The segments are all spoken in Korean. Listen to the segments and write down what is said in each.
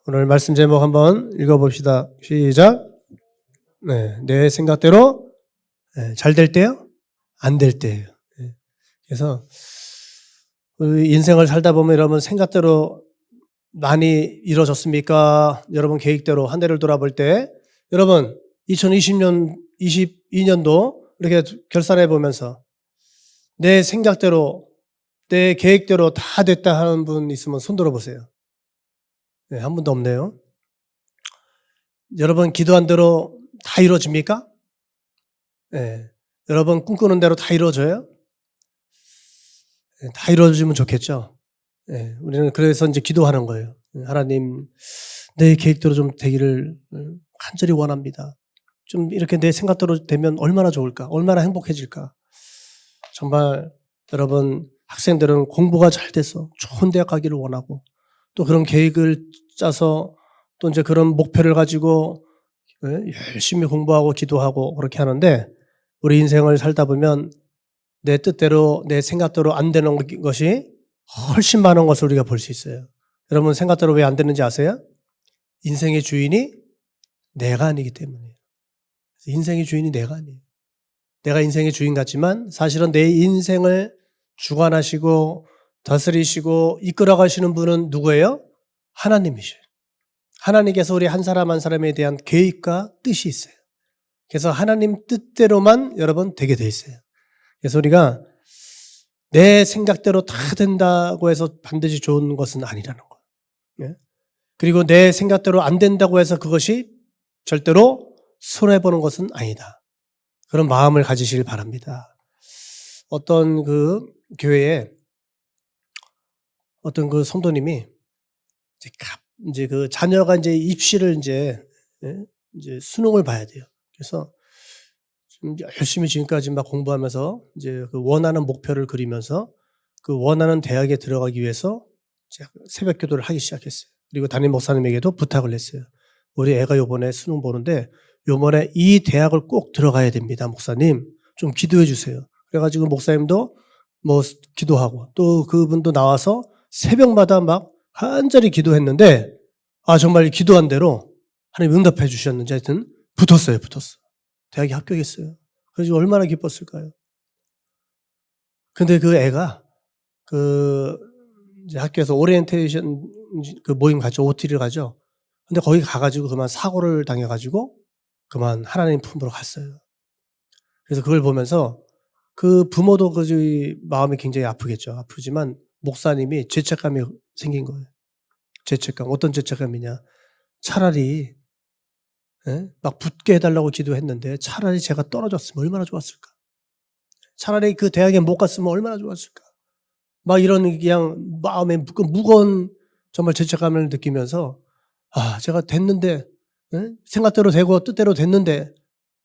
오늘 말씀 제목 한번 읽어봅시다. 시작. 내 생각대로 잘 될 때요? 안 될 때예요. 그래서 우리 인생을 살다 보면 여러분 생각대로 많이 이루어졌습니까? 여러분 계획대로 한 해를 돌아볼 때 여러분 2020년, 22년도 이렇게 결산해 보면서 내 생각대로 내 계획대로 다 됐다 하는 분 있으면 손 들어보세요. 한 분도 없네요. 여러분 기도한 대로 다 이루어집니까? 여러분 꿈꾸는 대로 다 이루어져요? 다 이루어지면 좋겠죠. 우리는 그래서 이제 기도하는 거예요. 하나님, 내 계획대로 좀 되기를 간절히 원합니다. 좀 이렇게 내 생각대로 되면 얼마나 좋을까? 얼마나 행복해질까? 정말 여러분 학생들은 공부가 잘 돼서 좋은 대학 가기를 원하고 또 그런 계획을 짜서 또 이제 그런 목표를 가지고 열심히 공부하고 기도하고 그렇게 하는데 우리 인생을 살다 보면 내 뜻대로 내 생각대로 안 되는 것이 훨씬 많은 것을 우리가 볼 수 있어요. 여러분 생각대로 왜 안 되는지 아세요? 인생의 주인이 내가 아니기 때문이에요. 인생의 주인이 내가 아니에요. 내가 인생의 주인 같지만 사실은 내 인생을 주관하시고 다스리시고 이끌어가시는 분은 누구예요? 하나님이셔요. 하나님께서 우리 한 사람 한 사람에 대한 계획과 뜻이 있어요. 그래서 하나님 뜻대로만 여러분 되게 돼 있어요. 그래서 우리가 내 생각대로 다 된다고 해서 반드시 좋은 것은 아니라는 거예요. 그리고 내 생각대로 안 된다고 해서 그것이 절대로 손해보는 것은 아니다. 그런 마음을 가지시길 바랍니다. 어떤 그 교회에 어떤 그 성도님이 이제 그 자녀가 이제 입시를 이제 수능을 봐야 돼요. 그래서 좀 열심히 지금까지 막 공부하면서 이제 그 원하는 목표를 그리면서 그 원하는 대학에 들어가기 위해서 새벽 기도를 하기 시작했어요. 그리고 담임 목사님에게도 부탁을 했어요. 우리 애가 요번에 수능 보는데 요번에 이 대학을 꼭 들어가야 됩니다. 목사님 좀 기도해 주세요. 그래가지고 목사님도 뭐 기도하고 또 그분도 나와서 새벽마다 막 간절히 기도했는데 정말 기도한 대로 하나님 응답해 주셨는지 하여튼 붙었어. 대학에 합격했어요. 그래서 얼마나 기뻤을까요? 근데 그 애가 이제 학교에서 오리엔테이션 그 모임 가죠. OT를 가죠. 근데 거기 가가지고 그만 사고를 당해가지고 그만 하나님 품으로 갔어요. 그래서 그걸 보면서 그 부모도 그 마음이 굉장히 아프겠죠. 아프지만 목사님이 죄책감이 생긴 거예요. 죄책감. 어떤 죄책감이냐. 차라리 막 붙게 해달라고 기도했는데 차라리 제가 떨어졌으면 얼마나 좋았을까. 차라리 그 대학에 못 갔으면 얼마나 좋았을까. 막 이런 그냥 마음에 무거운 정말 죄책감을 느끼면서 제가 됐는데 생각대로 되고 뜻대로 됐는데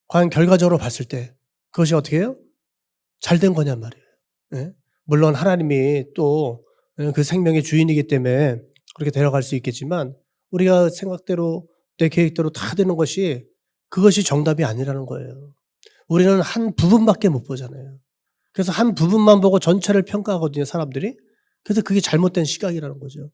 과연 결과적으로 봤을 때 그것이 어떻게 해요? 잘 된 거냔 말이에요. 물론 하나님이 또 그 생명의 주인이기 때문에 그렇게 데려갈 수 있겠지만 우리가 생각대로 내 계획대로 다 되는 것이 그것이 정답이 아니라는 거예요. 우리는 한 부분밖에 못 보잖아요. 그래서 한 부분만 보고 전체를 평가하거든요, 사람들이. 그래서 그게 잘못된 시각이라는 거죠.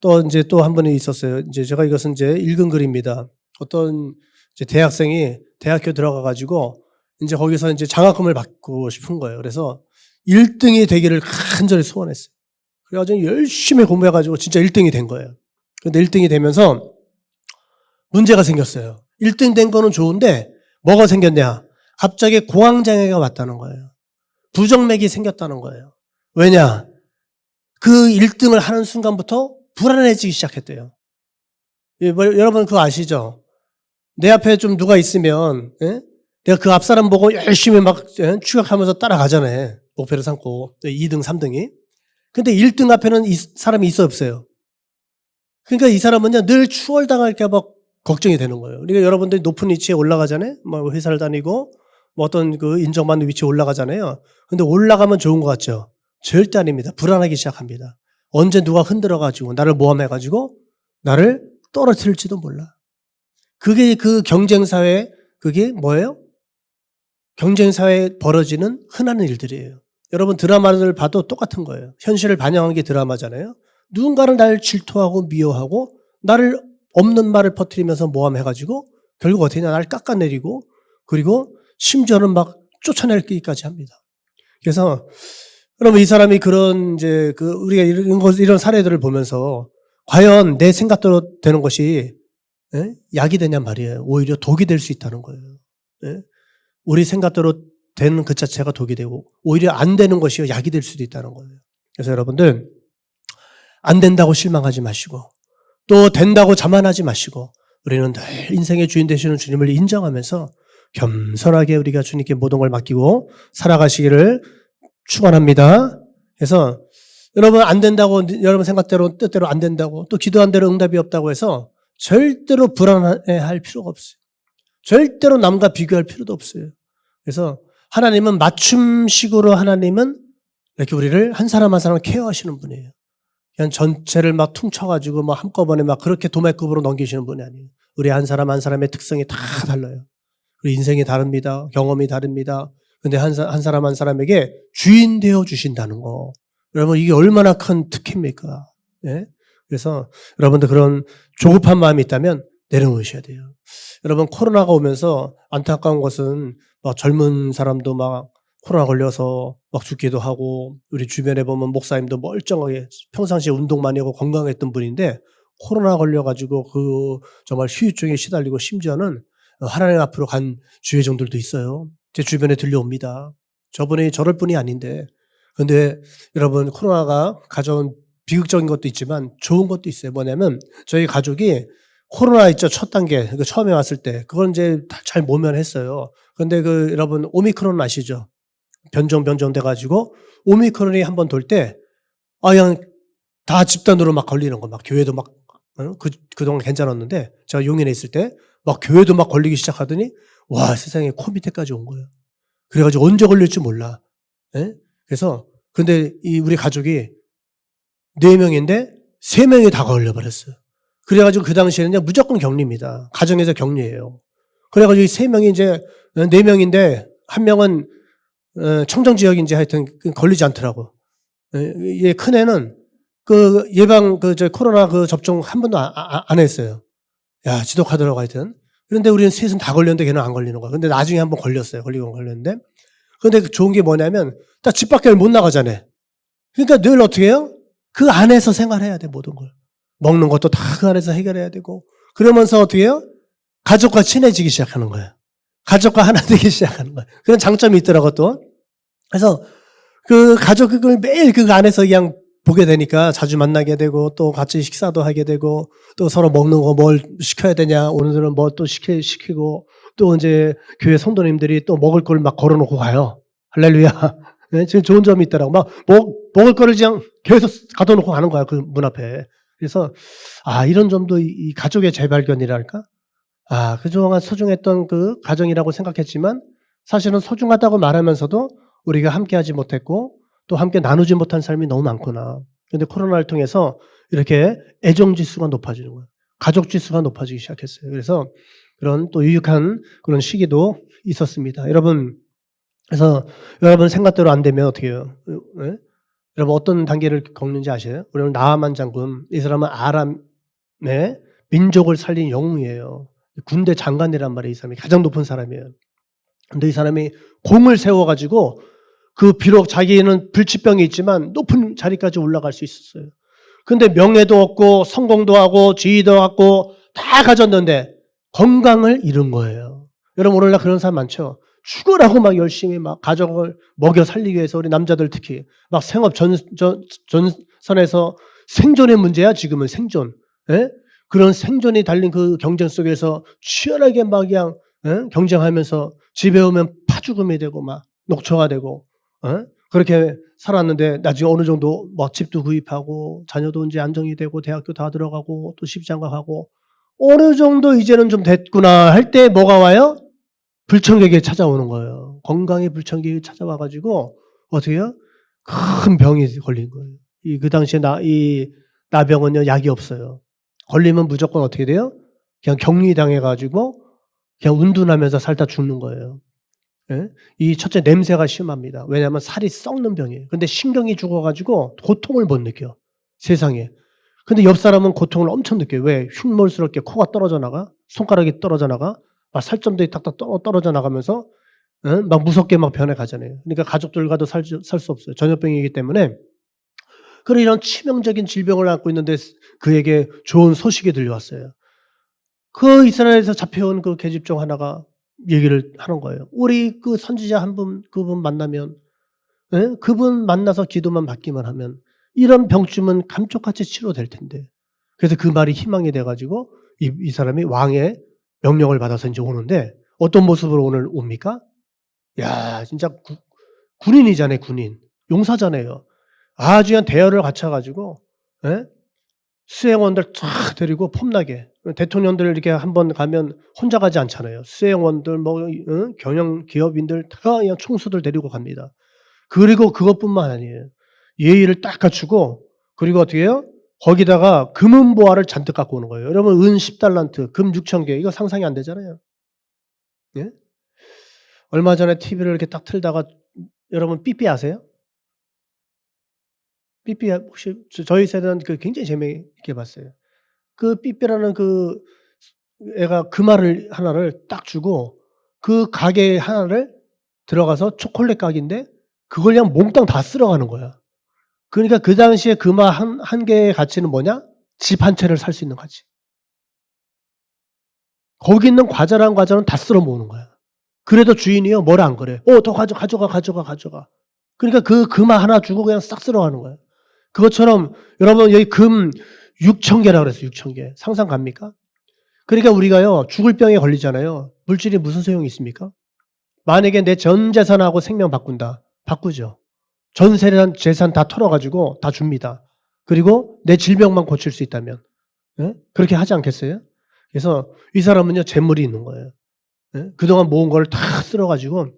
또 이제 또 한 분이 있었어요. 이제 제가 이것은 이제 읽은 글입니다. 어떤 이제 대학생이 대학교 들어가 가지고 이제 거기서 이제 장학금을 받고 싶은 거예요. 그래서 1등이 되기를 간절히 소원했어요. 그래가지고 열심히 공부해가지고 진짜 1등이 된 거예요. 근데 1등이 되면서 문제가 생겼어요. 1등 된 거는 좋은데 뭐가 생겼냐? 갑자기 공황장애가 왔다는 거예요. 부정맥이 생겼다는 거예요. 왜냐? 그 1등을 하는 순간부터 불안해지기 시작했대요. 여러분 그거 아시죠? 내 앞에 좀 누가 있으면 내가 그 앞사람 보고 열심히 막 추격하면서 따라가잖아요. 목표를 삼고 2등, 3등이. 근데 1등 앞에는 이 사람이 있어 없어요? 그러니까 이 사람은요 늘 추월당할까 봐 걱정이 되는 거예요. 그러니까 여러분들이 높은 위치에 올라가잖아요. 뭐 회사를 다니고 뭐 어떤 그 인정받는 위치에 올라가잖아요. 근데 올라가면 좋은 것 같죠? 절대 아닙니다. 불안하기 시작합니다. 언제 누가 흔들어가지고 나를 모함해가지고 나를 떨어뜨릴지도 몰라. 그게 그 경쟁사회 그게 뭐예요? 경쟁사회에 벌어지는 흔한 일들이에요. 여러분 드라마를 봐도 똑같은 거예요. 현실을 반영한 게 드라마잖아요. 누군가는 날 질투하고 미워하고 나를 없는 말을 퍼뜨리면서 모함해 가지고 결국 어떻게 하냐, 나를 깎아내리고 그리고 심지어는 막 쫓아내기까지 합니다. 그래서 여러분, 이 사람이 그런 이제 우리가 이런 사례들을 보면서 과연 내 생각대로 되는 것이 약이 되냔 말이에요. 오히려 독이 될 수 있다는 거예요. 우리 생각대로 되는 그 자체가 독이 되고 오히려 안 되는 것이 약이 될 수도 있다는 거예요. 그래서 여러분들, 안 된다고 실망하지 마시고 또 된다고 자만하지 마시고 우리는 늘 인생의 주인 되시는 주님을 인정하면서 겸손하게 우리가 주님께 모든 걸 맡기고 살아가시기를 축원합니다. 그래서 여러분, 안 된다고, 여러분 생각대로 뜻대로 안 된다고, 또 기도한 대로 응답이 없다고 해서 절대로 불안해할 필요가 없어요. 절대로 남과 비교할 필요도 없어요. 그래서 하나님은 맞춤식으로, 하나님은 이렇게 우리를 한 사람 한 사람 케어하시는 분이에요. 그냥 전체를 막 퉁쳐가지고 막 한꺼번에 막 그렇게 도매급으로 넘기시는 분이 아니에요. 우리 한 사람 한 사람의 특성이 다 달라요. 우리 인생이 다릅니다. 경험이 다릅니다. 근데 한 사람 한 사람에게 주인 되어 주신다는 거. 여러분, 이게 얼마나 큰 특혜입니까? 예? 그래서 여러분들 그런 조급한 마음이 있다면 내려놓으셔야 돼요. 여러분, 코로나가 오면서 안타까운 것은 막 젊은 사람도 막 코로나 걸려서 막 죽기도 하고, 우리 주변에 보면 목사님도 멀쩡하게 평상시에 운동 많이 하고 건강했던 분인데 코로나 걸려가지고 정말 후유증에 시달리고 심지어는 하나님 앞으로 간 주의종들도 있어요. 제 주변에 들려옵니다. 저분이 저럴 분이 아닌데. 그런데 여러분, 코로나가 가져온 비극적인 것도 있지만 좋은 것도 있어요. 뭐냐면 저희 가족이 코로나 있죠. 첫 단계. 처음에 왔을 때. 그건 이제 잘 모면했어요. 그런데 여러분, 오미크론 아시죠? 변종 돼가지고 오미크론이 한번 돌 때 그냥 다 집단으로 막 걸리는 거. 막 교회도 막 그동안 괜찮았는데 제가 용인에 있을 때 막 교회도 막 걸리기 시작하더니 와, 세상에 코 밑에까지 온 거예요. 그래가지고 언제 걸릴지 몰라. 예? 그래서 근데 우리 가족이 4명인데 3명이 다 걸려버렸어요. 그래가지고 그 당시에는 무조건 격리입니다. 가정에서 격리예요. 그래가지고 이 3명이 이제 4명인데 한 명은 청정지역인지 하여튼 걸리지 않더라고. 얘 큰애는 예방 코로나 접종 한 번도 안 했어요. 야, 지독하더라고 하여튼. 그런데 우리는 셋은 다 걸렸는데 걔는 안 걸리는 거야. 근데 나중에 한번 걸렸어요. 걸렸는데. 근데 좋은 게 뭐냐면 딱 집 밖에 못 나가잖아요. 그러니까 늘 어떻게 해요? 그 안에서 생활해야 돼, 모든 걸. 먹는 것도 다 그 안에서 해결해야 되고. 그러면서 어떻게 해요? 가족과 친해지기 시작하는 거예요. 가족과 하나 되기 시작하는 거예요. 그런 장점이 있더라고 또. 그래서 가족을 매일 그 안에서 그냥 보게 되니까 자주 만나게 되고 또 같이 식사도 하게 되고 또 서로 먹는 거 뭘 시켜야 되냐, 오늘은 뭐 또 시키고 또 이제 교회 성도님들이 또 먹을 걸 막 걸어놓고 가요. 할렐루야. 네, 지금 좋은 점이 있더라고. 막 먹을 거를 그냥 계속 가둬놓고 가는 거야, 그 문 앞에. 그래서 이런 점도 이 가족의 재발견이랄까? 그동안 소중했던 그 가정이라고 생각했지만 사실은 소중하다고 말하면서도 우리가 함께하지 못했고 또 함께 나누지 못한 삶이 너무 많구나. 그런데 코로나를 통해서 이렇게 애정지수가 높아지는 거예요. 가족지수가 높아지기 시작했어요. 그래서 그런 또 유익한 그런 시기도 있었습니다. 여러분, 그래서 여러분 생각대로 안 되면 어떻게 해요? 네? 여러분 어떤 단계를 겪는지 아세요? 우리는 나아만 장군, 이 사람은 아람의 민족을 살린 영웅이에요. 군대 장관이란 말이에요. 이 사람이 가장 높은 사람이에요. 근데 이 사람이 공을 세워가지고 비록 자기는 불치병이 있지만 높은 자리까지 올라갈 수 있었어요. 근데 명예도 얻고 성공도 하고 지위도 갖고 다 가졌는데 건강을 잃은 거예요. 여러분 오늘날 그런 사람 많죠? 죽으라고 막 열심히 막 가족을 먹여 살리기 위해서 우리 남자들 특히 막 생업 전선에서 생존의 문제야 지금은 생존. 예? 그런 생존이 달린 그 경쟁 속에서 치열하게 막 그냥 경쟁하면서 집에 오면 파죽음이 되고 막 녹초가 되고 그렇게 살았는데 나중에 어느 정도 뭐 집도 구입하고 자녀도 이제 안정이 되고 대학교 다 들어가고 또 십장가하고 어느 정도 이제는 좀 됐구나 할 때 뭐가 와요? 불청객이 찾아오는 거예요. 건강의 불청객이 찾아와 가지고 어떻게 해요? 큰 병이 걸린 거예요. 그 당시에 이 나병은요 약이 없어요. 걸리면 무조건 어떻게 돼요? 그냥 격리당해 가지고 그냥 운둔하면서 살다 죽는 거예요. 예? 이 첫째 냄새가 심합니다. 왜냐하면 살이 썩는 병이에요. 근데 신경이 죽어가지고 고통을 못 느껴. 세상에. 근데 옆 사람은 고통을 엄청 느껴요. 왜? 흉물스럽게 코가 떨어져 나가, 손가락이 떨어져 나가, 막 살점들이 탁탁 떨어져 나가면서 막 무섭게 막 변해 가잖아요. 그러니까 가족들과도 살 수 없어요. 전염병이기 때문에. 그런 이런 치명적인 질병을 앓고 있는데 그에게 좋은 소식이 들려왔어요. 그 이스라엘에서 잡혀온 그 계집종 하나가 얘기를 하는 거예요. "우리 그 선지자 한 분 그분 만나면 그분 만나서 기도만 받기만 하면 이런 병쯤은 감쪽같이 치료될 텐데." 그래서 그 말이 희망이 돼 가지고 이 사람이 왕의 명령을 받아서 인제 오는데 어떤 모습으로 오늘 옵니까? 야 진짜 군인이잖아요, 군인. 용사잖아요. 아주 그냥 대열을 갖춰 가지고 예? 수행원들 쫙 데리고 폼나게 대통령들 이렇게 한 번 가면 혼자 가지 않잖아요. 수행원들 뭐 경영 기업인들 다 그냥 총수들 데리고 갑니다. 그리고 그것뿐만 아니에요. 예의를 딱 갖추고 그리고 어떻게 해요? 거기다가 금은보화를 잔뜩 갖고 오는 거예요. 여러분 은 10달란트, 금 6,000개 이거 상상이 안 되잖아요. 예? 얼마 전에 TV를 이렇게 딱 틀다가 여러분 삐삐 아세요? 삐삐 혹시 저희 세대는 그 굉장히 재미있게 봤어요. 그 삐삐라는 그 애가 금알을 하나를 딱 주고 그 가게 하나를 들어가서 초콜릿 가게인데 그걸 그냥 몽땅 다 쓸어가는 거야. 그러니까 그 당시에 금화 한 개의 가치는 뭐냐? 집 한 채를 살 수 있는 가치. 거기 있는 과자랑 과자는 다 쓸어 모으는 거야. 그래도 주인이요 뭐라 안 그래. 더 가져가." 그러니까 그 금화 하나 주고 그냥 싹 쓸어가는 거야. 그것처럼 여러분 여기 금 6,000개라 그랬어요 6,000개. 상상 갑니까? 그러니까 우리가요 죽을 병에 걸리잖아요. 물질이 무슨 소용이 있습니까? 만약에 내 전 재산하고 생명 바꾼다. 바꾸죠. 전 세련 재산 다 털어 가지고 다 줍니다. 그리고 내 질병만 고칠 수 있다면. 예? 그렇게 하지 않겠어요? 그래서 이 사람은요 재물이 있는 거예요. 예? 그동안 모은 거를 다 쓸어 가지고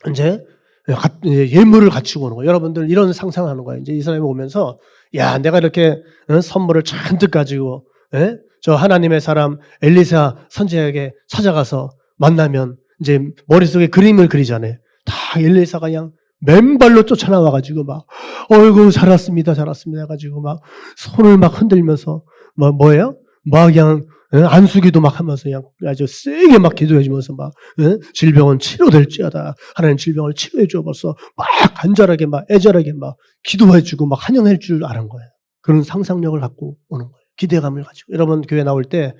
인제 예물을 갖추고 오는 거예요. 여러분들 이런 상상하는 거예요. 인제 이 사람이 오면서 '야 내가 이렇게 선물을 잔뜩 가지고 예? 저 하나님의 사람 엘리사 선지자에게 찾아가서 만나면' 인제 머릿속에 그림을 그리잖아요. 다 엘리사가 그냥 맨발로 쫓아나와 가지고 막 "어이구 잘 왔습니다, 잘 왔습니다." 해 가지고 막 손을 막 흔들면서 뭐예요? 막 그냥 안수기도 막 하면서 그냥 아주 세게 막 기도해 주면서 막 "질병은 치료될지어다. 하나님 질병을 치료해 주옵소서." 막 간절하게 막 애절하게 막 기도해 주고 막 환영할 줄 아는 거예요. 그런 상상력을 갖고 오는 거예요. 기대감을 가지고. 여러분 교회 나올 때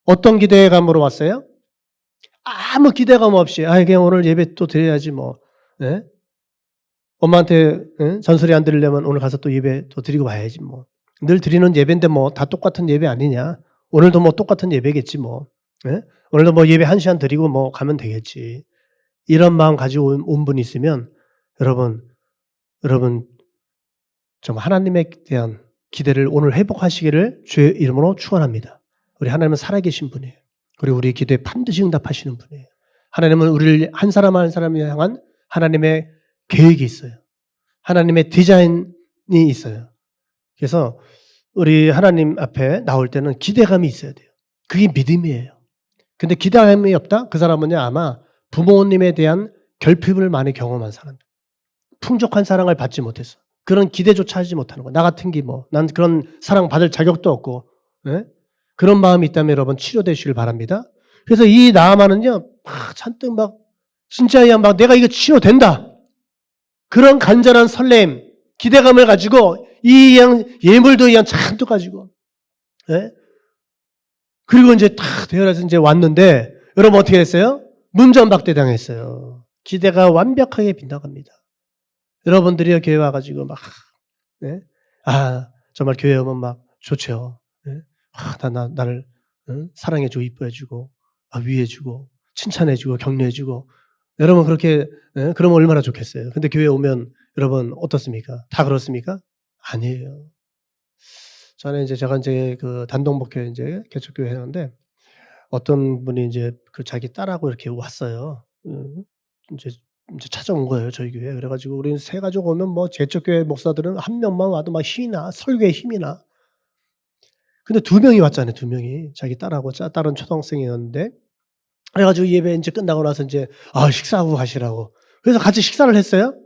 어떤 기대감으로 왔어요? 아무 기대감 없이 '아이 그냥 오늘 예배 또 드려야지 뭐.' 예? 엄마한테 잔소리 안 들으려면 오늘 가서 또 예배 또 드리고 와야지 뭐. 늘 드리는 예배인데 뭐 다 똑같은 예배 아니냐. 오늘도 뭐 똑같은 예배겠지 뭐. 예? 오늘도 뭐 예배 1시간 드리고 뭐 가면 되겠지. 이런 마음 가지고 온 분이 있으면 여러분 정말 하나님에 대한 기대를 오늘 회복하시기를 주의 이름으로 축원합니다. 우리 하나님은 살아계신 분이에요. 그리고 우리의 기도에 반드시 응답하시는 분이에요. 하나님은 우리를 한 사람 한 사람을 향한 하나님의 계획이 있어요. 하나님의 디자인이 있어요. 그래서 우리 하나님 앞에 나올 때는 기대감이 있어야 돼요. 그게 믿음이에요. 근데 기대감이 없다? 그 사람은요 아마 부모님에 대한 결핍을 많이 경험한 사람이에요. 풍족한 사랑을 받지 못했어. 그런 기대조차 하지 못하는 거야. 나 같은 게 뭐 난 그런 사랑받을 자격도 없고 예? 그런 마음이 있다면 여러분 치료되시길 바랍니다. 그래서 이 나아만은요 막 잔뜩 막 진짜야 막 '내가 이거 치료된다.' 그런 간절한 설렘, 기대감을 가지고 이 그냥 예물도 그냥 잔뜩 가지고 예? 그리고 인제 탁 대열해서 인제 왔는데 여러분 어떻게 됐어요? 문전박대 당했어요. 기대가 완벽하게 빗나갑니다. 여러분들이 교회 와 가지고 막 예? 정말 교회 오면 막 좋죠. 예? 나를 사랑해 주고 이뻐해 주고 위해 주고 칭찬해 주고 격려해 주고 여러분 그렇게 그러면 얼마나 좋겠어요. 근데 교회 오면 여러분 어떻습니까? 다 그렇습니까? 아니에요. 전에 제가 그 단독 목회 개척교회 하는데 어떤 분이 그 자기 딸하고 이렇게 왔어요. 인제 찾아온 거예요, 저희 교회에. 그래 가지고 우리는 세 가족 오면 뭐 개척교회 목사들은 한 명만 와도 막 힘이 나. 설교에 힘이 나. 근데 두 명이 왔잖아요, 두 명이. 자기 딸하고 딸은 초등학생이었는데 그래 가지고 예배 인제 끝나고 나서 인제 식사하고 가시라고. 그래서 같이 식사를 했어요.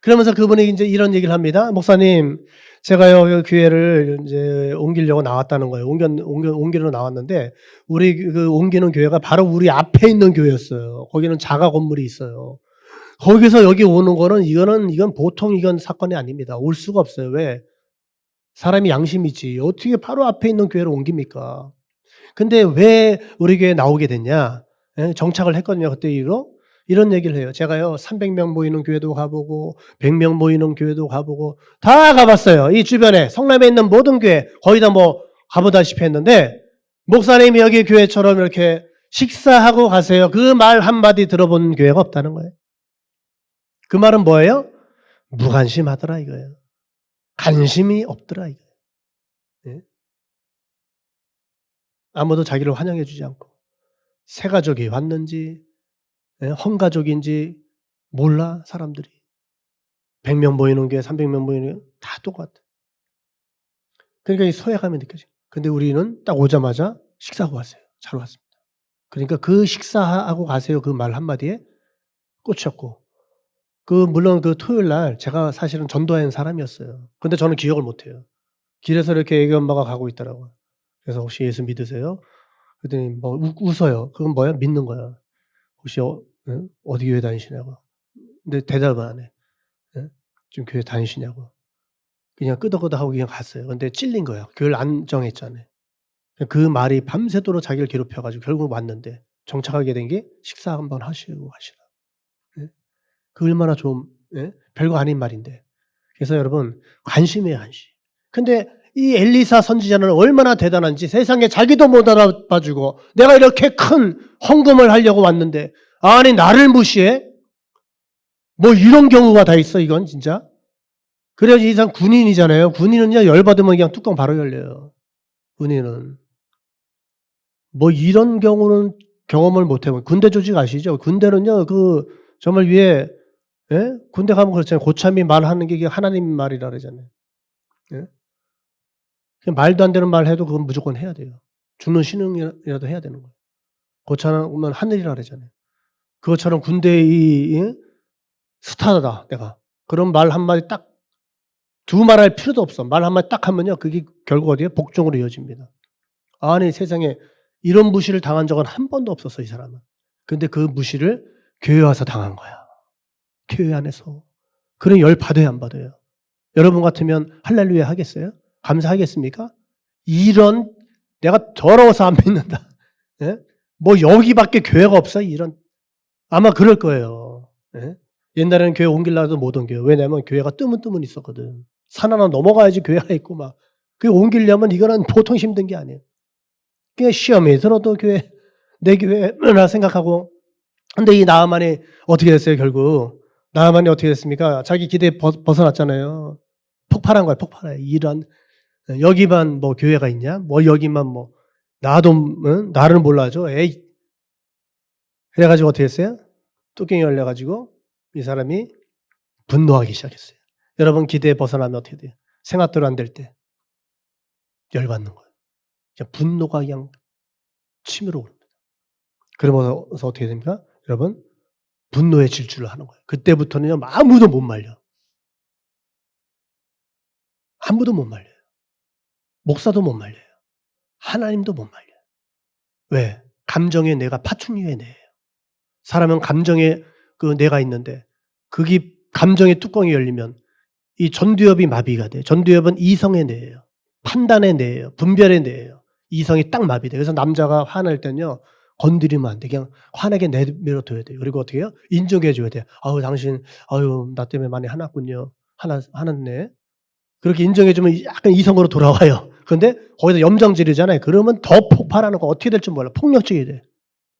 그러면서 그분이 인제 이런 얘기를 합니다. "목사님 제가요, 그 교회를 인제 옮기려고 나왔다는 거예요. 옮기러 나왔는데 우리 그 옮기는 교회가 바로 우리 앞에 있는 교회였어요. 거기는 자가 건물이 있어요. 거기서 여기 오는 거는 이건 보통 이건 사건이 아닙니다. 올 수가 없어요. 왜? 사람이 양심이 있지. 어떻게 바로 앞에 있는 교회를 옮깁니까? 근데 왜 우리 교회에 나오게 됐냐? 예, 정착을 했거든요, 그때 이후로. 이런 얘기를 해요. 제가요, 300명 모이는 교회도 가 보고 100명 모이는 교회도 가 보고 다 가 봤어요. 이 주변에 성남에 있는 모든 교회 거의 다 뭐 가 보다시피 했는데 목사님이 여기 교회처럼 이렇게 식사하고 가세요. 그 말 한마디 들어본 교회가 없다는 거예요. 그 말은 뭐예요? 무관심하더라 이거예요. 관심이 없더라 이거예요. 예? 아무도 자기를 환영해 주지 않고 새 가족이 왔는지 예, 헌가족인지 몰라 사람들이. 100명 모이는 교회 300명 모이는 교회 다 똑같아. 그러니까 이 소외감이 느껴져요. 근데 우리는 딱 오자마자 "식사하고 가세요." "잘 왔습니다." 그러니까 그 "식사하고 가세요." 그 말 한마디에 꽂혔고 물론 그 토요일 날 제가 사실은 전도하는 사람이었어요. 근데 저는 기억을 못 해요. 길에서 이렇게 애기 엄마가 가고 있더라고요. 그래서 "혹시 예수 믿으세요?" 그랬더니 뭐 웃어요. "그건 뭐야?" 믿는 거야. "혹시 예? 어디 교회 다니시냐고." 근데 대답을 안 해. 예? "지금 교회 다니시냐고." 그냥 끄덕끄덕하고 그냥 갔어요. 근데 찔린 거예요. 교회를 안 정했잖아요. 그 말이 밤새도록 자기를 괴롭혀 가지고 결국 왔는데 정착하게 된 게 "식사 한번 하시고 가시라." 예? 그 얼마나 좀 예? 별거 아닌 말인데. 그래서 여러분 관심이에요, 관심. 근데 이 엘리사 선지자는 얼마나 대단한지 세상에 자기도 못 알아봐 주고 내가 이렇게 큰 헌금을 하려고 왔는데 아니 나를 무시해? 뭐 이런 경우가 다 있어 이건 진짜. 그래야지 이 사람 군인이잖아요. 군인은요 열 받으면 그냥 뚜껑 바로 열려요. 군인은. 뭐 이런 경우는 경험을 못 해 본 군대 조직 아시죠? 군대는요 정말 위에 예? 군대 가면 그렇잖아요. 고참이 말하는 게 이게 하나님 말이라 그러잖아요. 예? 그냥 말도 안 되는 말 해도 그건 무조건 해야 돼요. 죽는 신용이라도 해야 되는 거예요. 고참은 하늘이라 그러잖아요. 그것처럼 군대의 이 스타다 내가. 그런 말 한마디 딱 두말할 필요도 없어. 말 한마디 딱 하면요 그게 결국 어디에요? 복종으로 이어집니다. 아니 세상에 이런 무시를 당한 적은 한 번도 없었어 이 사람은. 근데 그 무시를 교회 와서 당한 거야. 교회 안에서. 그럼 열 받아요 안 받아요? 여러분 같으면 할렐루야 하겠어요? 감사하겠습니까? 이런 내가 더러워서 안 믿는다. 예? 뭐 여기밖에 교회가 없어? 이런 아마 그럴 거예요. 예? 옛날에는 교회 옮기려고 해도 못 옮겨요. 왜냐하면 교회가 뜨문뜨문 있었거든. 산 하나 넘어가야지 교회가 있고 막. 그 옮기려면 이거는 보통 힘든 게 아니에요. 그냥 시험에 들어도 교회 내 교회라 생각하고 근데 이 나아만이 어떻게 됐어요 결국. 나아만이 어떻게 됐습니까? 자기 기대에 벗어났잖아요. 폭발한 거야 폭발해. 이런 여기만 뭐 교회가 있냐? 뭐 여기만 뭐 나도 나를 몰라줘. 에이. 그래 가지고 어떻게 했어요? 뚜껑이 열려 가지고 이 사람이 분노하기 시작했어요. 여러분 기대에 벗어나면 어떻게 돼요? 생각대로 안 될 때 열받는 거예요. 그냥 분노가 그냥 치밀어 오릅니다. 그러면서 어떻게 됩니까? 여러분 분노의 질주를 하는 거예요. 그때부터는요 아무도 못 말려. 아무도 못 말려요. 목사도 못 말려요. 하나님도 못 말려요. 왜? 감정의 뇌가 파충류의 뇌예요. 사람은 감정의 그 뇌가 있는데 그게 감정의 뚜껑이 열리면 이 전두엽이 마비가 돼요. 전두엽은 이성의 뇌예요. 판단의 뇌예요. 분별의 뇌예요. 이성이 딱 마비돼요. 그래서 남자가 화낼 때는요 건드리면 안 돼. 그냥 화나게 내버려 둬야 돼요. 그리고 어떻게 해요? 인정해 줘야 돼요. "아우 당신 아유 나 때문에 많이 화났군요. 화났네." 그렇게 인정해 주면 약간 이성으로 돌아와요. 그런데 거기서 염정지르잖아요. 그러면 더 폭발하는 거 어떻게 될지 몰라. 폭력적이 돼.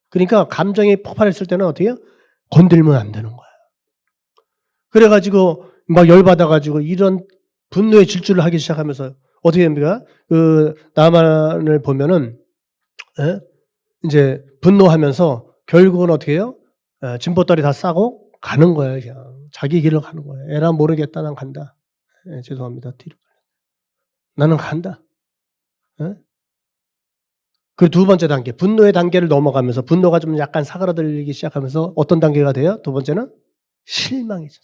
그러니까 감정이 폭발했을 때는 어떻게 해요? 건들면 안 되는 거야. 그래 가지고 막 열받아 가지고 이런 분노의 질주를 하기 시작하면서 어떻게 됩니까? 나만을 보면은 예? 인제 분노하면서 결국은 어떻게 해요? 짐보따리 다 싸고 가는 거예요 그냥. 자기 길로 가는 거예요. "에라 모르겠다. 난 간다." 예 죄송합니다. 뒤로. "나는 간다." 예? 그 두 번째 단계 분노의 단계를 넘어가면서 분노가 좀 약간 사그라들기 시작하면서 어떤 단계가 돼요? 두 번째는 실망이죠.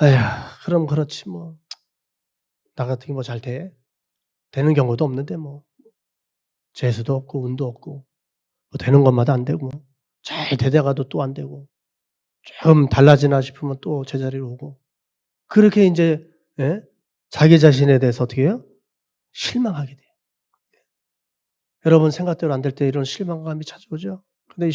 에휴 그럼 그렇지 뭐. 나 같은 게 뭐 잘 돼? 되는 경우도 없는데 뭐. 재수도 없고 운도 없고 뭐 되는 것마다 안 되고 잘 되다가도 또 안 되고 좀 달라지나 싶으면 또 제자리로 오고 그렇게 인제 예? 자기 자신에 대해서 어떻게 해요? 실망하게 돼요. 여러분 생각대로 안 될 때 이런 실망감이 찾아오죠? 근데 이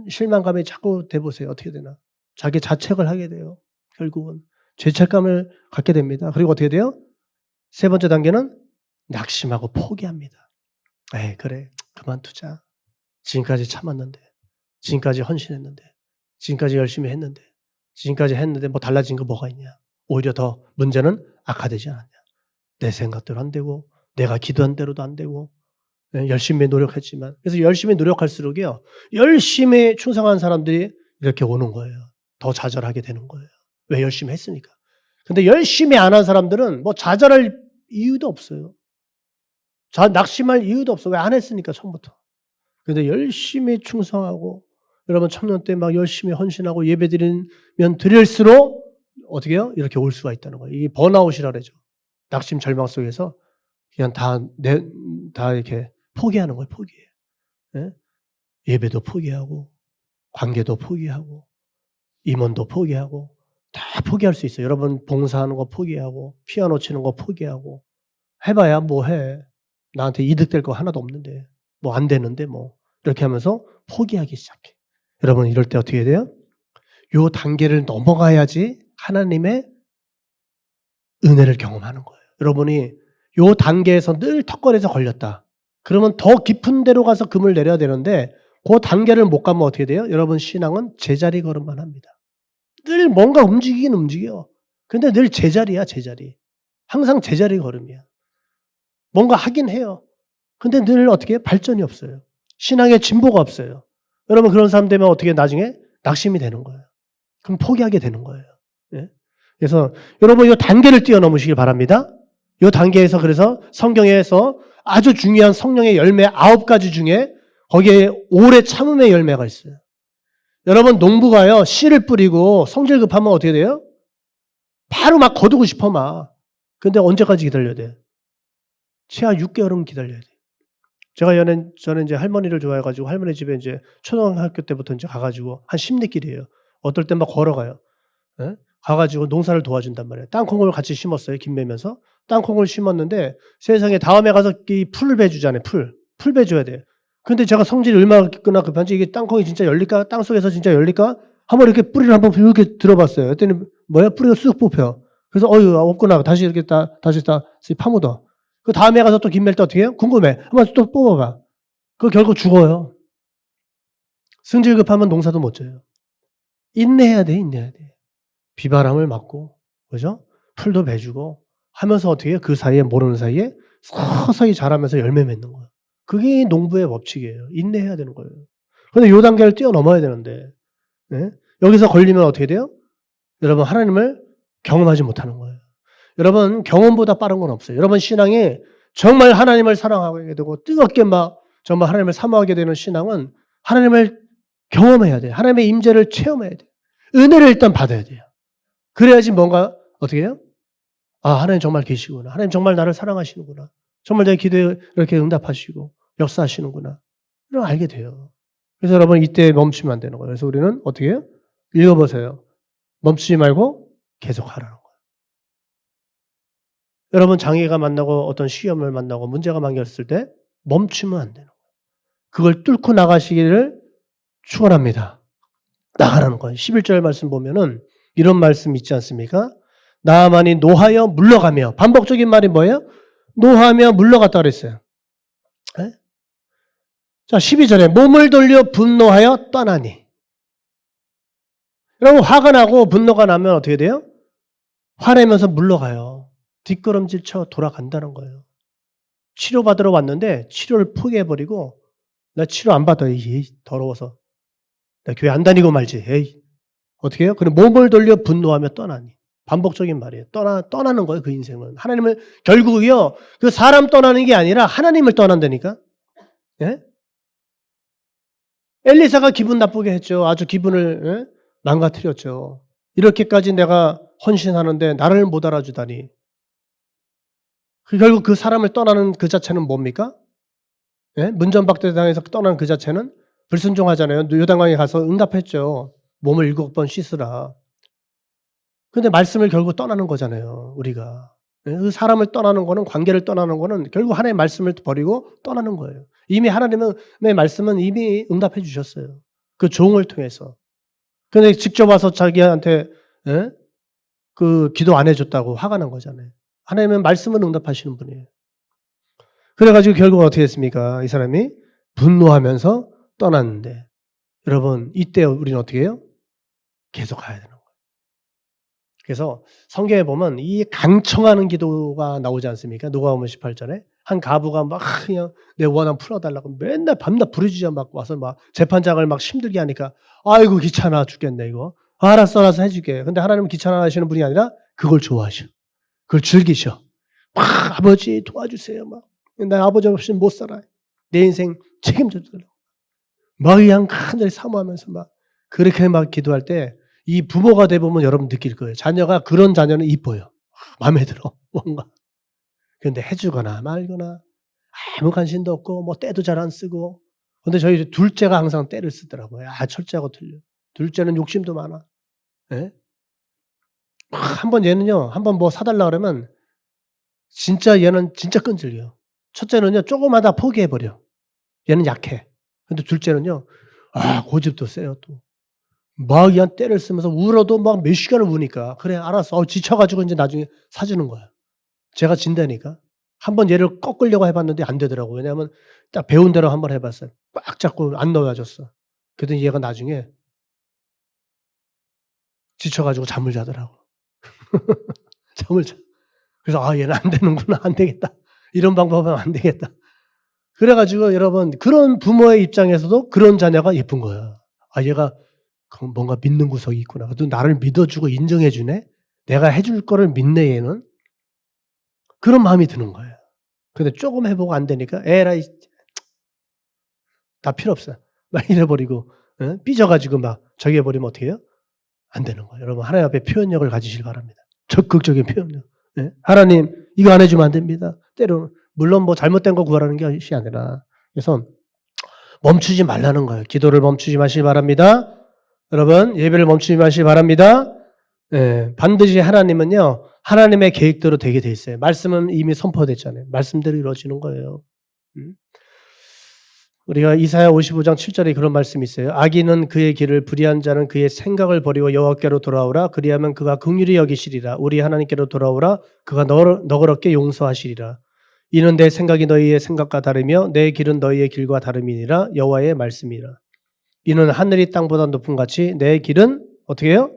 실망감이 자꾸 돼 보세요. 어떻게 되나? 자기 자책을 하게 돼요. 결국은 죄책감을 갖게 됩니다. 그리고 어떻게 돼요? 세 번째 단계는 낙심하고 포기합니다. '에이 그래. 그만두자. 지금까지 참았는데. 지금까지 헌신했는데. 지금까지 열심히 했는데. 지금까지 했는데 뭐 달라진 거 뭐가 있냐. 오히려 더 문제는 악화되지 않았냐. 내 생각대로 안 되고 내가 기도한 대로도 안 되고 예 열심히 노력했지만' 그래서 열심히 노력할수록요. 열심히 충성한 사람들이 이렇게 오는 거예요. 더 좌절하게 되는 거예요. 왜 열심히 했으니까. 근데 열심히 안 한 사람들은 뭐 좌절할 이유도 없어요. 낙심할 이유도 없어. 왜 안 했으니까 처음부터. 근데 열심히 충성하고 여러분 청년 때 막 열심히 헌신하고 예배드리면 드릴수록 어떻게 해요? 이렇게 올 수가 있다는 거예요. 이게 번아웃이라 그러죠. 낙심 절망 속에서 그냥 다 이렇게 포기하는 거예요, 포기. 예? 예배도 포기하고 관계도 포기하고 임원도 포기하고 다 포기할 수 있어요. 여러분 봉사하는 거 포기하고 피아노 치는 거 포기하고 해 봐야 뭐 해. 나한테 이득될 거 하나도 없는데. 뭐 안 되는데 뭐. 이렇게 하면서 포기하기 시작해. 여러분 이럴 때 어떻게 해야 돼요? 요 단계를 넘어가야지 하나님의 은혜를 경험하는 거예요. 여러분이 요 단계에서 늘 턱걸이에서 걸렸다. 그러면 더 깊은 데로 가서 금을 내려야 되는데 고 단계를 못 가면 어떻게 돼요? 여러분 신앙은 제자리 걸음만 합니다. 늘 뭔가 움직이긴 움직여. 근데 늘 제자리야, 제자리. 항상 제자리 걸음이야. 뭔가 하긴 해요. 근데 늘 어떻게 해요? 발전이 없어요. 신앙의 진보가 없어요. 여러분 그런 사람 되면 어떻게 나중에 낙심이 되는 거예요. 그럼 포기하게 되는 거예요. 예? 그래서 여러분 이 단계를 뛰어넘으시길 바랍니다. 이 단계에서 그래서 성경에서 아주 중요한 성령의 열매 9가지 중에 거기에 오래 참음의 열매가 있어요. 여러분 농부가요 씨를 뿌리고 성질 급하면 어떻게 돼요? 바로 막 거두고 싶어 막. 근데 언제까지 기다려야 돼? 최하 6개월은 기다려야 돼. 저는 이제 할머니를 좋아해 가지고 할머니 집에 인제 초등학교 때부터 인제 가 가지고 한 10 리길이에요. 어떨 땐 막 걸어가요. 예? 가 가지고 농사를 도와준단 말이에요. 땅콩을 같이 심었어요, 김 매면서. 땅콩을 심었는데 세상에 다음에 가서 이 풀 베주잖아요, 풀. 풀 베줘야 돼요. 근데 제가 성질이 얼마나 급한지 이게 땅콩이 진짜 열릴까? 땅속에서 진짜 열릴까? 한번 이렇게 뿌리를 한번 이렇게 들어봤어요. 그랬더니 뭐야? 뿌리가 쑥 뽑혀. 그래서 어휴 없구나. 다시 이렇게 다시 파묻어. 그다음에 가서 또 김 맬 때 어떻게 해요? 궁금해. 한번 또 뽑아 봐. 결국 죽어요. 성질 급하면 농사도 못 져요. 인내해야 돼, 인내해야 돼. 비바람을 맞고 그죠? 풀도 베주고 하면서 어떻게 해요? 그 사이에 모르는 사이에 서서히 자라면서 열매 맺는 거예요. 그게 농부의 법칙이에요. 인내해야 되는 거예요. 근데 요 단계를 뛰어넘어야 되는데 예? 여기서 걸리면 어떻게 돼요? 여러분 하나님을 경험하지 못하는 거예요. 여러분 경험보다 빠른 건 없어요. 여러분 신앙이 정말 하나님을 사랑하게 되고 뜨겁게 막 정말 하나님을 사모하게 되는 신앙은 하나님을 경험해야 돼요. 하나님의 임재를 체험해야 돼요. 은혜를 일단 받아야 돼요. 그래야지 뭔가 어떻게 해요? '아 하나님 정말 계시구나. 하나님 정말 나를 사랑하시는구나. 정말 내 기도에 이렇게 응답하시고 역사하시는구나.' 이걸 알게 돼요. 그래서 여러분 이때 멈추면 안 되는 거예요. 그래서 우리는 어떻게 해요? 읽어 보세요. 멈추지 말고 계속하라는 거예요. 여러분 장애가 만나고 어떤 시험을 만나고 문제가 막혔을 때 멈추면 안 되는 거예요. 그걸 뚫고 나가시기를 축원합니다. 나가라는 거예요. 11절 말씀 보면은 이런 말씀 있지 않습니까? 나아만이 노하여 물러가며 반복적인 말이 뭐예요? 노하며 물러갔다 그랬어요. 예? 자 12절에 몸을 돌려 분노하여 떠나니. 여러분 화가 나고 분노가 나면 어떻게 돼요? 화내면서 물러가요. 뒷걸음질 쳐 돌아간다는 거예요. 치료받으러 왔는데 치료를 포기해 버리고 '나 치료 안 받아. 에이 더러워서. 나 교회 안 다니고 말지. 에이.' 어떻게 해요? 그럼 몸을 돌려 분노하며 떠나니. 반복적인 말이에요. 떠나는 거예요, 그 인생은. 하나님을 결국이요. 그 사람 떠나는 게 아니라 하나님을 떠난다니까. 예? 엘리사가 기분 나쁘게 했죠. 아주 기분을 예? 망가뜨렸죠. 이렇게까지 내가 헌신하는데 나를 못 알아주다니. 결국 그 사람을 떠나는 그 자체는 뭡니까? 예? 문전박대당해서 떠나는 그 자체는 불순종하잖아요. 요단강에 가서 응답했죠. 몸을 7번 씻으라. 근데 말씀을 결국 떠나는 거잖아요, 우리가. 예? 그 사람을 떠나는 거는, 관계를 떠나는 거는 결국 하나님의 말씀을 버리고 떠나는 거예요. 이미 하나님의 말씀은 이미 응답해 주셨어요, 그 종을 통해서. 근데 직접 와서 자기한테, 예? 그 기도 안 해 줬다고 화가 난 거잖아요. 하나님은 말씀을 응답하시는 분이에요. 그래 가지고 결국 어떻게 됐습니까? 이 사람이 분노하면서 떠났는데, 여러분 이때 우리는 어떻게 해요? 계속 가야 되는 거예요. 그래서 성경에 보면 이 강청하는 기도가 나오지 않습니까? 누가복음 18절에 한 가부가 막 그냥 내 원한 풀어 달라고 맨날 밤낮 부르짖어 막 와서 막 재판장을 막 힘들게 하니까 "아이고 귀찮아 죽겠네 이거. 알았어, 알아서 해 줄게." 근데 하나님은 귀찮아하시는 분이 아니라 그걸 좋아하셔. 그걸 즐기셔. 막 "아버지 도와주세요." 막 "나 아버지 없이는 못 살아. 내 인생 책임져 달라고." 막 그냥 간절히 사모하면서 막 그렇게 막 기도할 때 이 부모가 돼 보면 여러분 느낄 거예요. 자녀가 그런 자녀는 이뻐요. 마음에 들어 뭔가. 근데 해 주거나 말거나 아무 관심도 없고 뭐 떼도 잘 안 쓰고. 근데 저희 둘째가 항상 떼를 쓰더라고요. 철째하고 틀려. 둘째는 욕심도 많아. 예? 한 번 얘는요, 한 번 뭐 사 달라 그러면 진짜 얘는 진짜 끈질겨요. 첫째는요 조그마하다 포기해 버려. 얘는 약해. 근데 둘째는요 고집도 세요 또. 막 그냥 떼를 쓰면서 울어도 막 몇 시간을 우니까 "그래 알았어." 지쳐 가지고 인제 나중에 사 주는 거야. 제가 진다니까. 한 번 얘를 꺾으려고 해 봤는데 안 되더라고요. 왜냐하면 딱 배운 대로 한번 해 봤어요. 꽉 잡고 안 놓아 줬어. 그랬더니 얘가 나중에 지쳐 가지고 잠을 자더라고. 잠을 자. 그래서 '아 얘는 안 되는구나. 안 되겠다. 이런 방법은 안 되겠다.' 그래 가지고 여러분 그런 부모의 입장에서도 그런 자녀가 예쁜 거야. '아 얘가 뭔가 믿는 구석이 있구나. 그래도 나를 믿어 주고 인정해 주네. 내가 해줄 거를 믿네 얘는.' 그런 마음이 드는 거예요. 근데 쪼금 해 보고 안 되니까 '에라이 다 필요 없어.' 막 이래 버리고 삐져 가지고 막 저기 해 버리면 어떻게 해요? 안 되는 거예요. 여러분 하나님 앞에 표현력을 가지시길 바랍니다. 적극적인 표현력. 예. "하나님 이거 안 해 주면 안 됩니다." 때로는 물론 뭐 잘못된 거 구하라는 것이 아니라, 그래서 멈추지 말라는 거예요. 기도를 멈추지 마시기 바랍니다. 여러분 예배를 멈추지 마시기 바랍니다. 예. 반드시 하나님은요, 하나님의 계획대로 되게 돼 있어요. 말씀은 이미 선포됐잖아요. 말씀대로 이루어지는 거예요. 음. 우리가 이사야 55장 7절에 그런 말씀이 있어요. "악인은 그의 길을, 불의한 자는 그의 생각을 버리고 여호와께로 돌아오라. 그리하면 그가 긍휼히 여기시리라. 우리 하나님께로 돌아오라. 그가 너그럽게 용서하시리라. 이는 내 생각이 너희의 생각과 다르며 내 길은 너희의 길과 다름이니라. 여호와의 말씀이라. 이는 하늘이 땅보다 높음 같이 내 길은" 어떻게 해요?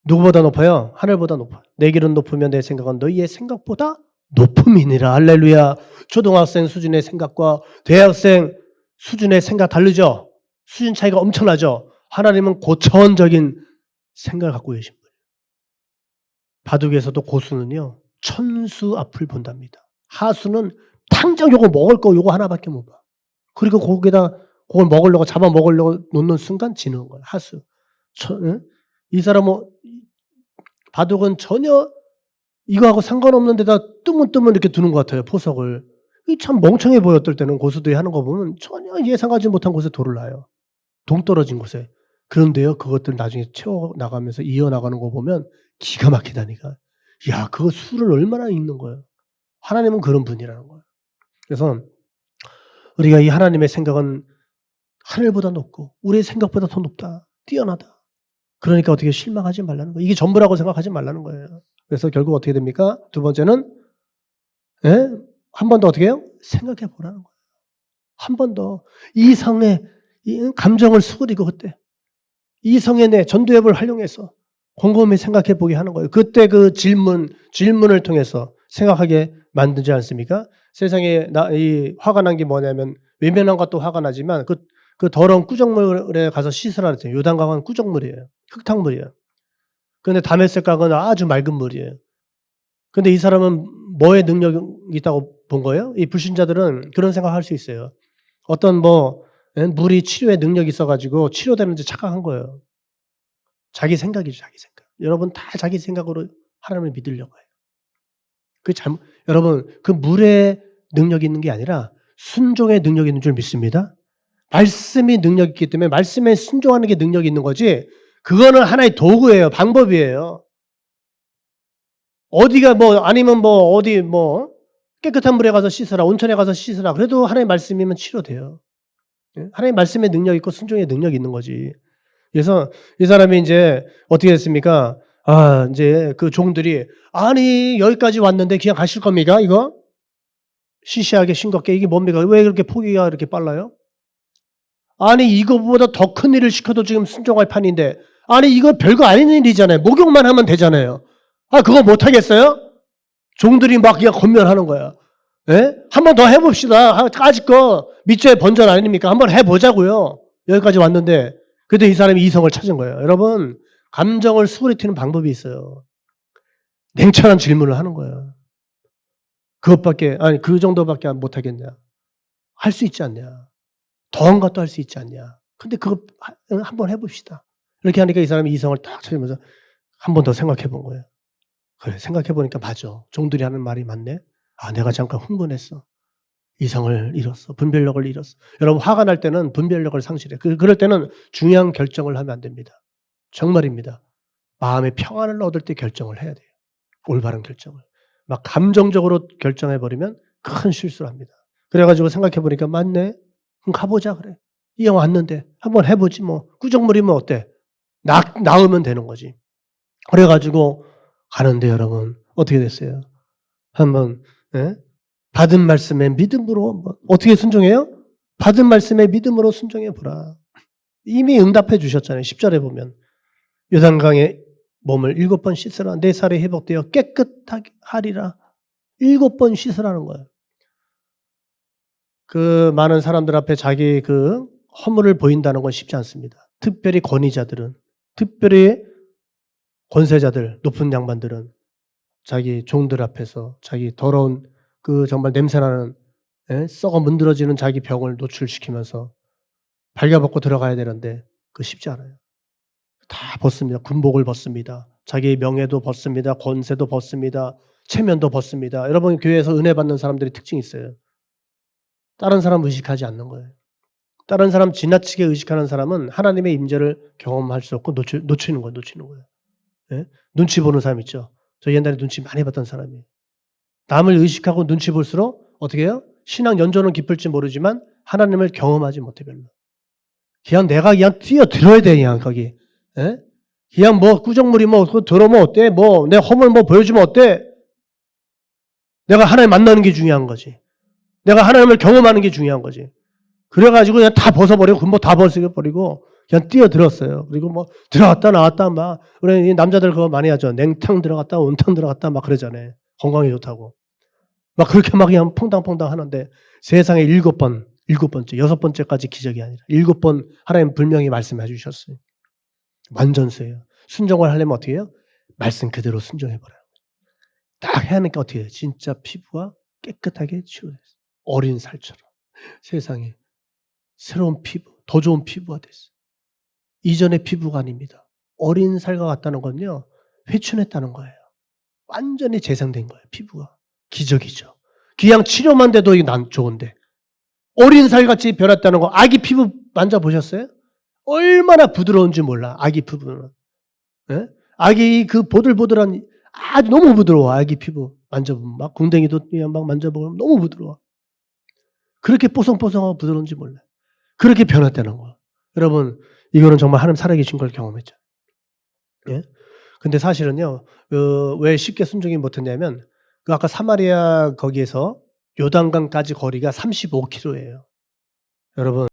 누구보다 높아요? 하늘보다 높아요. "내 길은 높으며 내 생각은 너희의 생각보다 높음이니라." 할렐루야. 초등학생 수준의 생각과 대학생 수준의 생각 다르죠? 수준 차이가 엄청나죠? 하나님은 고차원적인 생각을 갖고 계신 분이에요. 바둑에서도 고수는요, 천수 앞을 본답니다. 하수는 당장 요거 먹을 거 요거 하나밖에 못 봐. 그리고 거기에다 그걸 먹으려고 잡아먹으려고 놓는 순간 지는 거예요, 하수. 예? 이 사람은 바둑은 전혀 이거하고 상관없는 데다 뜨문뜨문 이렇게 두는 것 같아요, 포석을. 이 참 멍청해 보여 어떨 때는 고수들이 하는 거 보면 전혀 예상하지 못한 곳에 돌을 놔요, 동떨어진 곳에. 그런데요 그것들 나중에 채워 나가면서 이어 나가는 거 보면 기가 막히다니까. 야 그거 수를 얼마나 읽는 거예요. 하나님은 그런 분이라는 거예요. 그래서 우리가 이 하나님의 생각은 하늘보다 높고 우리의 생각보다 더 높다. 뛰어나다. 그러니까 어떻게 실망하지 말라는 거예요. 이게 전부라고 생각하지 말라는 거예요. 그래서 결국 어떻게 됩니까? 두 번째는 예? 한 번 더 어떻게 해요? 생각해 보라는 거예요. 한 번 더 이성의 이 감정을 수그리고 그때 이성의 뇌 전두엽을 활용해서 곰곰이 생각해 보게 하는 거예요. 그때 그 질문을 통해서 생각하게 만들지 않습니까? 세상에 이 화가 난 게 뭐냐면 외면한 것도 화가 나지만 그 더러운 구정물에 가서 씻으라 그랬잖아요. 요단강은 구정물이에요. 흙탕물이에요. 그런데 다메섹강은 아주 맑은 물이에요. 근데 이 사람은 뭐에 능력이 있다고 본 거예요? 이 불신자들은 그런 생각할 수 있어요. 어떤 뭐 물이 치료에 능력이 있어 가지고 치료되는지 착각한 거예요. 자기 생각이죠, 자기 생각. 여러분 다 자기 생각으로 하나님을 믿으려고 해요. 그 잘못 여러분 그 물의 능력이 있는 게 아니라 순종의 능력이 있는 줄 믿습니다. 말씀이 능력이 있기 때문에 말씀에 순종하는 게 능력이 있는 거지 그거는 하나의 도구예요. 방법이에요. 어디가 뭐 아니면 뭐 어디 뭐 깨끗한 물에 가서 씻으라, 온천에 가서 씻으라 그래도 하나님의 말씀이면 치료돼요. 예? 하나님의 말씀에 능력이 있고 순종의 능력이 있는 거지. 그래서 이 사람이 인제 어떻게 됐습니까? 아 인제 그 종들이 "아니 여기까지 왔는데 그냥 가실 겁니까 이거? 시시하게 싱겁게 이게 뭡니까? 왜 그렇게 포기가 이렇게 빨라요? 아니 이거보다 더 큰 일을 시켜도 지금 순종할 판인데 아니 이거 별거 아닌 일이잖아요. 목욕만 하면 되잖아요. 아 그거 못 하겠어요?" 종들이 막 그냥 권면하는 거야. 예? "한 번 더 해 봅시다. 까짓 거 밑줄의 번전 아닙니까? 한번 해 보자고요. 여기까지 왔는데." 그때 이 사람이 이성을 찾은 거예요. 여러분 감정을 수그리트는 방법이 있어요. 냉철한 질문을 하는 거예요. 그것밖에 아니 그 정도밖에 못 하겠냐. 할 수 있지 않냐. 더한 것도 할 수 있지 않냐. 근데 그거 한번 해 봅시다. 이렇게 하니까 이 사람이 이성을 딱 찾으면서 한 번 더 생각해 본 거예요. 그래 생각해 보니까 맞아. 종들이 하는 말이 맞네. 아 내가 잠깐 흥분했어. 이성을 잃었어. 분별력을 잃었어. 여러분 화가 날 때는 분별력을 상실해요. 그럴 때는 중요한 결정을 하면 안 됩니다. 정말입니다. 마음의 평안을 얻을 때 결정을 해야 돼요. 올바른 결정을. 막 감정적으로 결정해 버리면 큰 실수를 합니다. 그래 가지고 생각해 보니까 '맞네. 그럼 가 보자.' 그래. 이왕 왔는데 한번 해 보지 뭐. 구정물이면 어때? 나으면 되는 거지. 그래 가지고 가는데 여러분 어떻게 됐어요? 한번 예? 받은 말씀에 믿음으로 뭐 어떻게 순종해요? 받은 말씀에 믿음으로 순종해 보라. 이미 응답해 주셨잖아요. 10절에 보면. 요단강에 몸을 7번 씻으라. 내 살이 회복되어 깨끗하게 하리라. 7번 씻으라는 거예요. 그 많은 사람들 앞에 자기 그 허물을 보인다는 건 쉽지 않습니다. 특별히 권위자들은, 특별히 권세자들, 높은 양반들은 자기 종들 앞에서 자기 더러운 그 정말 냄새나는 예? 썩어 문드러지는 자기 병을 노출시키면서 발겨벗고 들어가야 되는데 그거 쉽지 않아요. 다 벗습니다. 군복을 벗습니다. 자기의 명예도 벗습니다. 권세도 벗습니다. 체면도 벗습니다. 여러분 교회에서 은혜 받는 사람들이 특징이 있어요. 다른 사람 의식하지 않는 거예요. 다른 사람 지나치게 의식하는 사람은 하나님의 임재를 경험할 수 없고 놓치는 거예요, 놓치는 거예요. 예? 눈치 보는 사람 있죠. 저 옛날에 눈치 많이 봤던 사람이에요. 남을 의식하고 눈치 볼수록 어떻게 해요? 신앙 연조는 깊을지 모르지만 하나님을 경험하지 못해 별로. 그냥 내가 그냥 뛰어들어야 돼 그냥 거기. 예? 그냥 뭐 구정물이 뭐 들어오면 어때? 뭐 내 허물 뭐 보여주면 어때? 내가 하나님 만나는 게 중요한 거지. 내가 하나님을 경험하는 게 중요한 거지. 그래 가지고 그냥 다 벗어버리고 군복 다 벗어버리고 그냥 뛰어들었어요. 그리고 뭐 들어갔다 나왔다 막 우리 남자들 그거 많이 하죠. 냉탕 들어갔다 온탕 들어갔다 막 그러잖아요. 건강에 좋다고. 막 그렇게 막 그냥 퐁당퐁당 하는데 세상에 7번, 7번째, 6번째까지 기적이 아니라 7번 하나님 분명히 말씀해 주셨어요. 완전수예요. 순종을 하려면 어떻게 해요? 말씀 그대로 순종해 버려요. 딱 해 하니까 어떻게 해요? 진짜 피부가 깨끗하게 치료됐어요. 어린 살처럼. 세상에 새로운 피부, 더 좋은 피부가 됐어요. 이전의 피부가 아닙니다. 어린 살과 같다는 건요. 회춘했다는 거예요. 완전히 재생된 거예요, 피부가. 기적이죠. 그냥 치료만 돼도 이게 난 좋은데 어린 살같이 변했다는 거 아기 피부 만져보셨어요? 얼마나 부드러운지 몰라, 아기 피부는. 예? 아기 그 보들보들한 아주 너무 부드러워, 아기 피부 만져보면. 막 궁뎅이도 그냥 막 만져보면 너무 부드러워. 그렇게 뽀송뽀송하고 부드러운지 몰라요. 그렇게 변했다는 거예요. 여러분 이거는 정말 하나님 살아계신 걸 경험했죠. 예? 근데 사실은요. 왜 쉽게 순종이 못했냐면 그 아까 사마리아 거기에서 요단강까지 거리가 35 킬로예요. 여러분